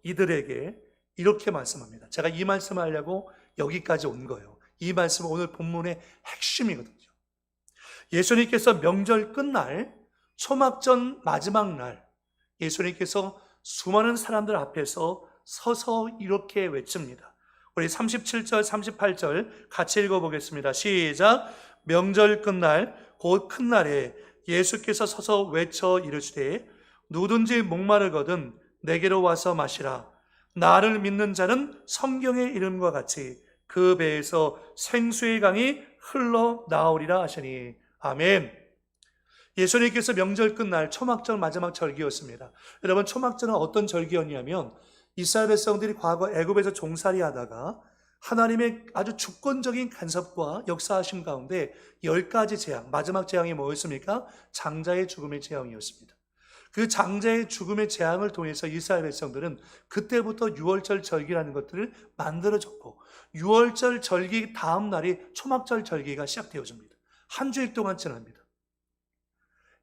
이들에게 이렇게 말씀합니다. 제가 이 말씀을 하려고 여기까지 온 거예요. 이 말씀은 오늘 본문의 핵심이거든요. 예수님께서 명절 끝날, 초막전 마지막 날, 예수님께서 수많은 사람들 앞에서 서서 이렇게 외칩니다. 우리 37절, 38절 같이 읽어보겠습니다. 시작. 명절 끝날, 곧 큰 날에 예수께서 서서 외쳐 이르시되 누구든지 목마르거든 내게로 와서 마시라. 나를 믿는 자는 성경의 이름과 같이 그 배에서 생수의 강이 흘러나오리라 하시니. 아멘. 예수님께서 명절 끝날 초막절 마지막 절기였습니다. 여러분, 초막절은 어떤 절기였냐면 이스라엘 백성들이 과거 애굽에서 종살이 하다가 하나님의 아주 주권적인 간섭과 역사하심 가운데 10가지 재앙, 마지막 재앙이 뭐였습니까? 장자의 죽음의 재앙이었습니다. 그 장자의 죽음의 재앙을 통해서 이스라엘 백성들은 그때부터 유월절 절기라는 것들을 만들어졌고, 유월절 절기 다음 날이 초막절 절기가 시작되어집니다. 한 주일 동안 지납니다.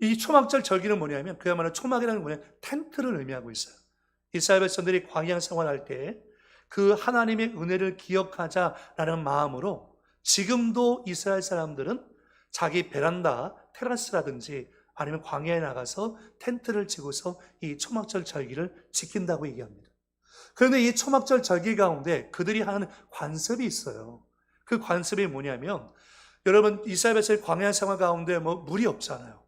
이 초막절 절기는 뭐냐면 그야말로 초막이라는 뭐냐, 텐트를 의미하고 있어요. 이스라엘 백성들이 광야 생활할 때 그 하나님의 은혜를 기억하자라는 마음으로 지금도 이스라엘 사람들은 자기 베란다, 테라스라든지 아니면 광야에 나가서 텐트를 치고서 이 초막절 절기를 지킨다고 얘기합니다. 그런데 이 초막절 절기 가운데 그들이 하는 관습이 있어요. 그 관습이 뭐냐면, 여러분, 이스라엘 백성의 광야 생활 가운데 물이 없잖아요.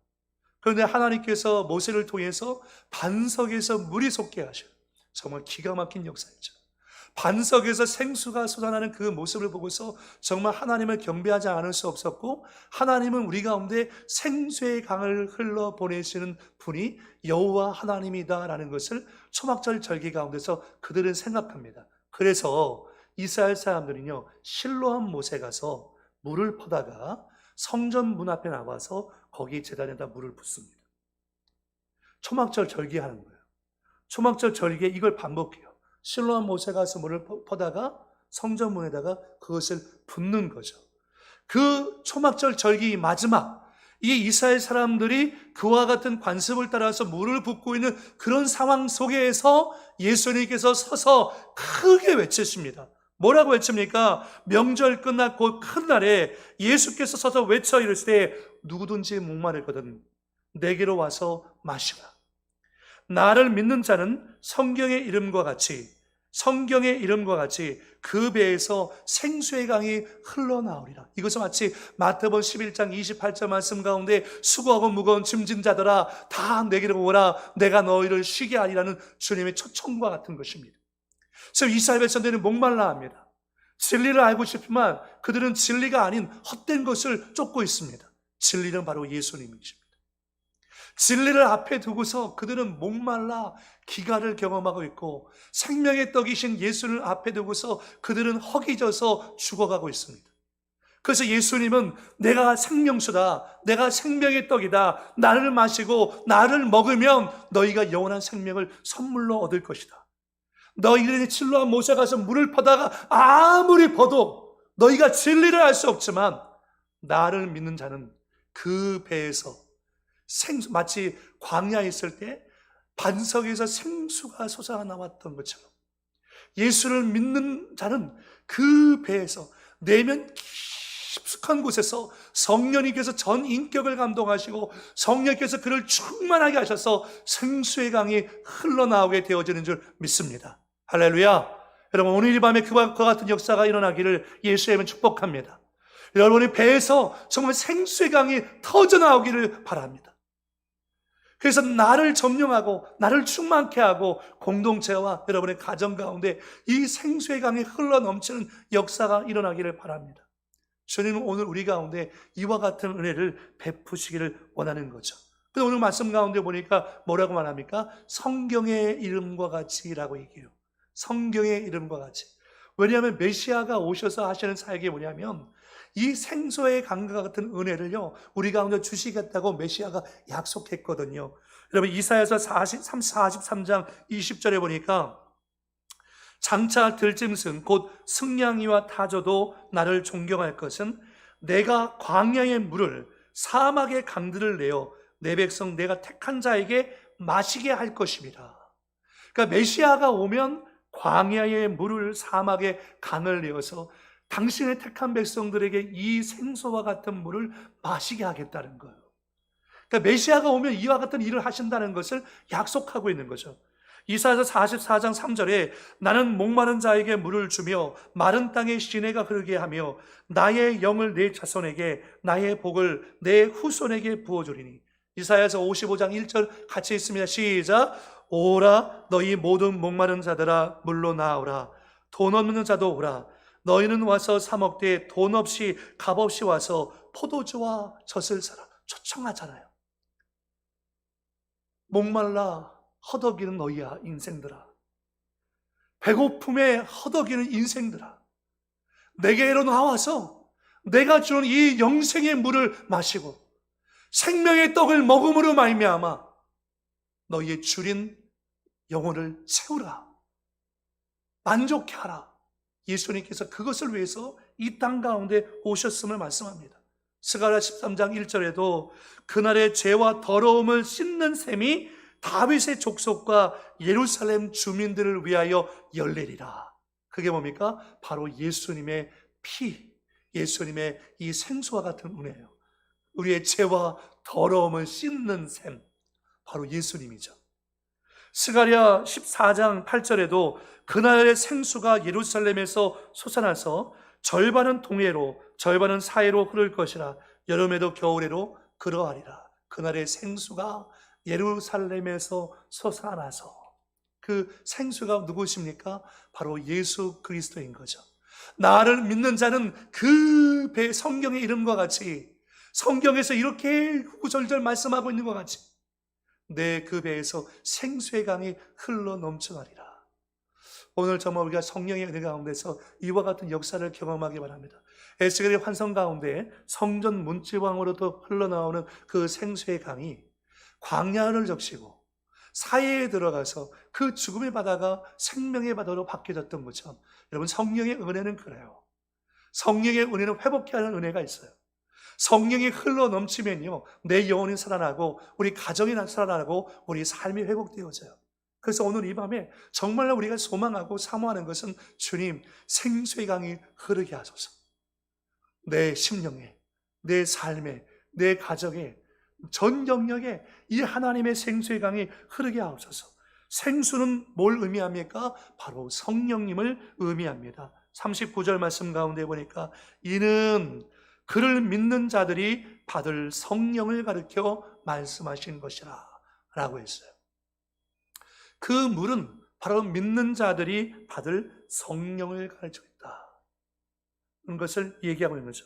그런데 하나님께서 모세를 통해서 반석에서 물이 솟게 하셔요. 정말 기가 막힌 역사였죠. 반석에서 생수가 솟아나는 그 모습을 보고서 정말 하나님을 경배하지 않을 수 없었고, 하나님은 우리 가운데 생수의 강을 흘러 보내시는 분이 여호와 하나님이다라는 것을 초막절 절기 가운데서 그들은 생각합니다. 그래서 이스라엘 사람들은요, 실로암 못에 가서 물을 퍼다가 성전 문 앞에 나와서 거기 제단에다 물을 붓습니다. 초막절 절기 하는 거예요. 초막절 절기에 이걸 반복해요. 실로암 못에 가서 물을 퍼다가 성전 문에다가 그것을 붓는 거죠. 그 초막절 절기 마지막, 이 이스라엘 사람들이 그와 같은 관습을 따라서 물을 붓고 있는 그런 상황 속에서 예수님께서 서서 크게 외치십니다. 뭐라고 외칩니까? 명절 끝났고 큰 날에 예수께서 서서 외쳐 이르시되 누구든지 목마르거든 내게로 와서 마시라. 나를 믿는 자는 성경의 이름과 같이 그 배에서 생수의 강이 흘러나오리라. 이것은 마치 마태복음 11장 28절 말씀 가운데 수고하고 무거운 짐진 자들아 다 내게로 오라 내가 너희를 쉬게 하리라는 주님의 초청과 같은 것입니다. 그래서 이스라엘 백성들은 목말라 합니다. 진리를 알고 싶지만 그들은 진리가 아닌 헛된 것을 쫓고 있습니다. 진리는 바로 예수님이십니다. 진리를 앞에 두고서 그들은 목말라 기가를 경험하고 있고, 생명의 떡이신 예수를 앞에 두고서 그들은 허기져서 죽어가고 있습니다. 그래서 예수님은 내가 생명수다, 내가 생명의 떡이다, 나를 마시고 나를 먹으면 너희가 영원한 생명을 선물로 얻을 것이다. 너희들이 실로암 못에 가서 물을 퍼다가 아무리 퍼도 너희가 진리를 알 수 없지만 나를 믿는 자는 그 배에서 마치 광야에 있을 때 반석에서 생수가 솟아나왔던 것처럼 예수를 믿는 자는 그 배에서 내면 깊숙한 곳에서 성령님께서 전 인격을 감동하시고 성령께서 그를 충만하게 하셔서 생수의 강이 흘러나오게 되어지는 줄 믿습니다. 할렐루야. 여러분, 오늘 이 밤에 그와 같은 역사가 일어나기를 예수님은 축복합니다. 여러분의 배에서 정말 생수의 강이 터져나오기를 바랍니다. 그래서 나를 점령하고 나를 충만케 하고 공동체와 여러분의 가정 가운데 이 생수의 강이 흘러넘치는 역사가 일어나기를 바랍니다. 주님은 오늘 우리 가운데 이와 같은 은혜를 베푸시기를 원하는 거죠. 근데 오늘 말씀 가운데 보니까 뭐라고 말합니까? 성경의 이름과 같이라고 얘기해요. 성경의 이름과 같이. 왜냐하면 메시아가 오셔서 하시는 사역이 뭐냐면 이 생수의 강과 같은 은혜를요 우리 가운데 주시겠다고 메시아가 약속했거든요. 여러분, 이사야서 43장 20절에 보니까 장차 들짐승 곧 승냥이와 타조도 나를 존경할 것은 내가 광야의 물을 사막의 강들을 내어 내 백성 내가 택한 자에게 마시게 할 것입니다. 그러니까 메시아가 오면 광야의 물을 사막의 강을 내어서 당신의 택한 백성들에게 이 생수와 같은 물을 마시게 하겠다는 거예요. 그러니까 메시아가 오면 이와 같은 일을 하신다는 것을 약속하고 있는 거죠. 이사야서 44장 3절에 나는 목마른 자에게 물을 주며 마른 땅에 시내가 흐르게 하며 나의 영을 내 자손에게 나의 복을 내 후손에게 부어주리니. 이사야서 55장 1절 같이 있습니다. 시작. 오라 너희 모든 목마른 자들아 물로 나오라. 돈 없는 자도 오라. 너희는 와서 사 먹되 돈 없이 값 없이 와서 포도주와 젖을 사라 초청하잖아요. 목말라 허덕이는 너희야 인생들아, 배고픔에 허덕이는 인생들아, 내게로 나와서 내가 주는 이 영생의 물을 마시고 생명의 떡을 먹음으로 말미암아 너희의 줄인 영혼을 채우라, 만족해 하라. 예수님께서 그것을 위해서 이 땅 가운데 오셨음을 말씀합니다. 스가랴 13장 1절에도 그날의 죄와 더러움을 씻는 셈이 다윗의 족속과 예루살렘 주민들을 위하여 열리리라. 그게 뭡니까? 바로 예수님의 피, 예수님의 이 생수와 같은 은혜예요. 우리의 죄와 더러움을 씻는 셈, 바로 예수님이죠. 스가랴 14장 8절에도 그날의 생수가 예루살렘에서 솟아나서 절반은 동해로 절반은 사해로 흐를 것이라. 여름에도 겨울에도 그러하리라. 그날의 생수가 예루살렘에서 솟아나서, 그 생수가 누구십니까? 바로 예수 그리스도인 거죠. 나를 믿는 자는 그 배, 성경의 이름과 같이, 성경에서 이렇게 구절절 말씀하고 있는 것 같이 내 그 배에서 생수의 강이 흘러 넘쳐나리라. 오늘 정말 우리가 성령의 은혜 가운데서 이와 같은 역사를 경험하기 바랍니다. 에스겔의 환성 가운데 성전 문지방으로도 흘러나오는 그 생수의 강이 광야를 적시고 사해에 들어가서 그 죽음의 바다가 생명의 바다로 바뀌어졌던 것처럼, 여러분 성령의 은혜는 그래요. 성령의 은혜는 회복케 하는 은혜가 있어요. 성령이 흘러 넘치면요, 내 영혼이 살아나고 우리 가정이 살아나고 우리 삶이 회복되어져요. 그래서 오늘 이 밤에 정말로 우리가 소망하고 사모하는 것은 주님, 생수의 강이 흐르게 하소서. 내 심령에, 내 삶에, 내 가정에, 전 영역에 이 하나님의 생수의 강이 흐르게 하옵소서. 생수는 뭘 의미합니까? 바로 성령님을 의미합니다. 39절 말씀 가운데 보니까 이는 그를 믿는 자들이 받을 성령을 가르쳐 말씀하신 것이라 라고 했어요. 그 물은 바로 믿는 자들이 받을 성령을 가르쳐 있다는 것을 얘기하고 있는 거죠.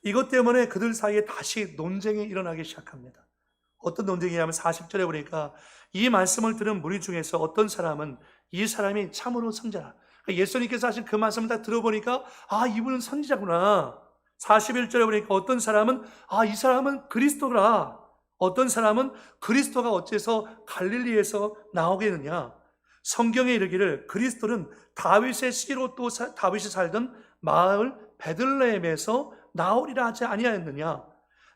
이것 때문에 그들 사이에 다시 논쟁이 일어나기 시작합니다. 어떤 논쟁이냐면 40절에 보니까 이 말씀을 들은 무리 중에서 어떤 사람은 이 사람이 참으로 선지자라. 예수님께서 하신 그 말씀을 다 들어보니까 아, 이분은 선지자구나. 41절에 보니까 어떤 사람은 아, 이 사람은 그리스도라. 어떤 사람은 그리스도가 어째서 갈릴리에서 나오겠느냐. 성경에 이르기를 그리스도는 다윗의 씨로 또 다윗이 살던 마을 베들레헴에서 나오리라 하지 아니하였느냐.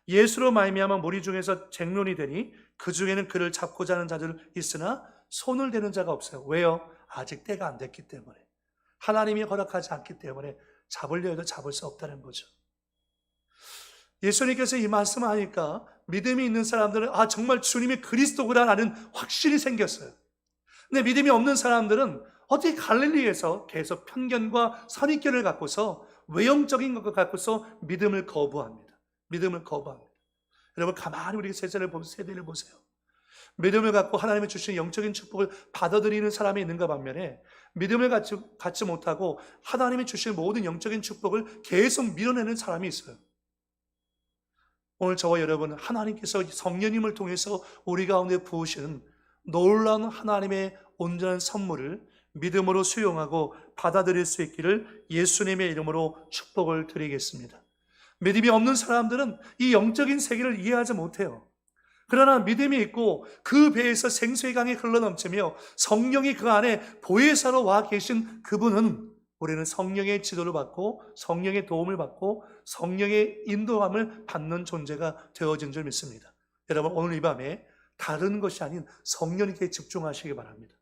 예수로 말미암아 무리 중에서 쟁론이 되니 그 중에는 그를 잡고자 하는 자들 있으나 손을 대는 자가 없어요. 왜요? 아직 때가 안 됐기 때문에, 하나님이 허락하지 않기 때문에 잡으려 해도 잡을 수 없다는 거죠. 예수님께서 이 말씀을 하니까 믿음이 있는 사람들은 아, 정말 주님이 그리스도구나라는 확신이 생겼어요. 근데 믿음이 없는 사람들은 어떻게 갈릴리에서 계속 편견과 선입견을 갖고서 외형적인 것을 갖고서 믿음을 거부합니다. 믿음을 거부합니다. 여러분 가만히 우리 세대를 보세요. 믿음을 갖고 하나님이 주신 영적인 축복을 받아들이는 사람이 있는가 반면에 믿음을 갖지 못하고 하나님이 주신 모든 영적인 축복을 계속 밀어내는 사람이 있어요. 오늘 저와 여러분, 하나님께서 성령님을 통해서 우리 가운데 부으시는 놀라운 하나님의 온전한 선물을 믿음으로 수용하고 받아들일 수 있기를 예수님의 이름으로 축복을 드리겠습니다. 믿음이 없는 사람들은 이 영적인 세계를 이해하지 못해요. 그러나 믿음이 있고 그 배에서 생수의 강이 흘러넘치며 성령이 그 안에 보혜사로 와 계신 그분은, 우리는 성령의 지도를 받고 성령의 도움을 받고 성령의 인도함을 받는 존재가 되어진 줄 믿습니다. 여러분 오늘 이 밤에 다른 것이 아닌 성령님께 집중하시기 바랍니다.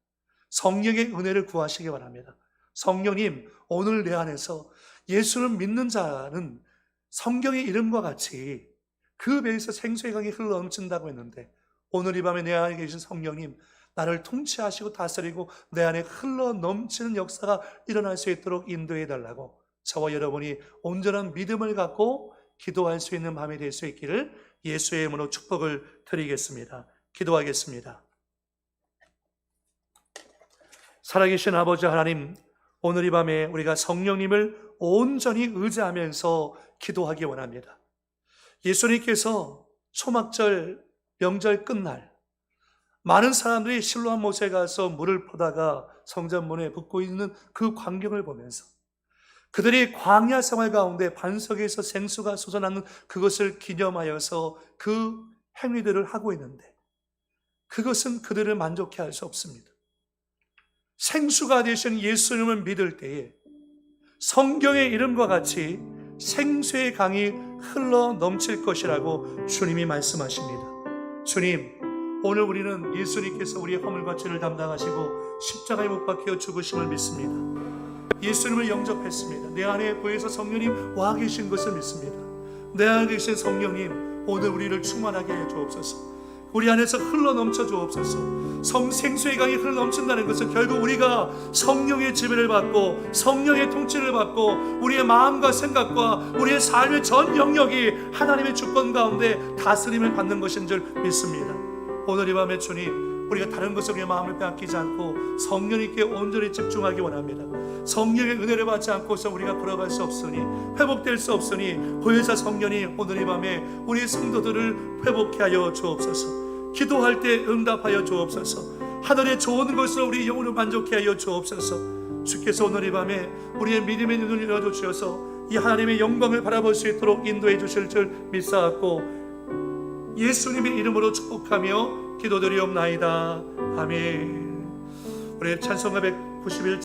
성령의 은혜를 구하시기 바랍니다. 성령님, 오늘 내 안에서 예수를 믿는 자는 성경의 이름과 같이 그 배에서 생수의 강이 흘러넘친다고 했는데, 오늘 이 밤에 내 안에 계신 성령님, 나를 통치하시고 다스리고 내 안에 흘러넘치는 역사가 일어날 수 있도록 인도해 달라고 저와 여러분이 온전한 믿음을 갖고 기도할 수 있는 밤이 될 수 있기를 예수의 이름으로 축복을 드리겠습니다. 기도하겠습니다. 살아계신 아버지 하나님, 오늘 이 밤에 우리가 성령님을 온전히 의지하면서 기도하기 원합니다. 예수님께서 초막절 명절 끝날 많은 사람들이 실로암 못에 가서 물을 퍼다가 성전문에 붓고 있는 그 광경을 보면서 그들이 광야 생활 가운데 반석에서 생수가 솟아나는 그것을 기념하여서 그 행위들을 하고 있는데 그것은 그들을 만족해 할 수 없습니다. 생수가 되신 예수님을 믿을 때에 성경의 이름과 같이 생수의 강이 흘러 넘칠 것이라고 주님이 말씀하십니다. 주님, 오늘 우리는 예수님께서 우리의 허물과 죄를 담당하시고 십자가에 못 박혀 죽으심을 믿습니다. 예수님을 영접했습니다. 내 안에 보혜사 성령님 와 계신 것을 믿습니다. 내 안에 계신 성령님, 오늘 우리를 충만하게 해 주옵소서. 우리 안에서 흘러 넘쳐 주옵소서. 생수의 강이 흘러 넘친다는 것은 결국 우리가 성령의 지배를 받고 성령의 통치를 받고 우리의 마음과 생각과 우리의 삶의 전 영역이 하나님의 주권 가운데 다스림을 받는 것인 줄 믿습니다. 오늘 이 밤에 주님, 우리가 다른 것에 우리의 마음을 빼앗기지 않고 성령님께 온전히 집중하기 원합니다. 성령의 은혜를 받지 않고서 우리가 걸어갈 수 없으니, 회복될 수 없으니 보혜사 성령이 오늘 이 밤에 우리 성도들을 회복케 하여 주옵소서. 기도할 때 응답하여 주옵소서. 하늘의 좋은 것으로 우리 영혼을 만족케 하여 주옵소서. 주께서 오늘 이 밤에 우리의 믿음의 눈을 열어주셔서 이 하나님의 영광을 바라볼 수 있도록 인도해 주실 줄 믿사옵고 예수님의 이름으로 축복하며 기도드리옵나이다. 아멘. 우리 찬송가 191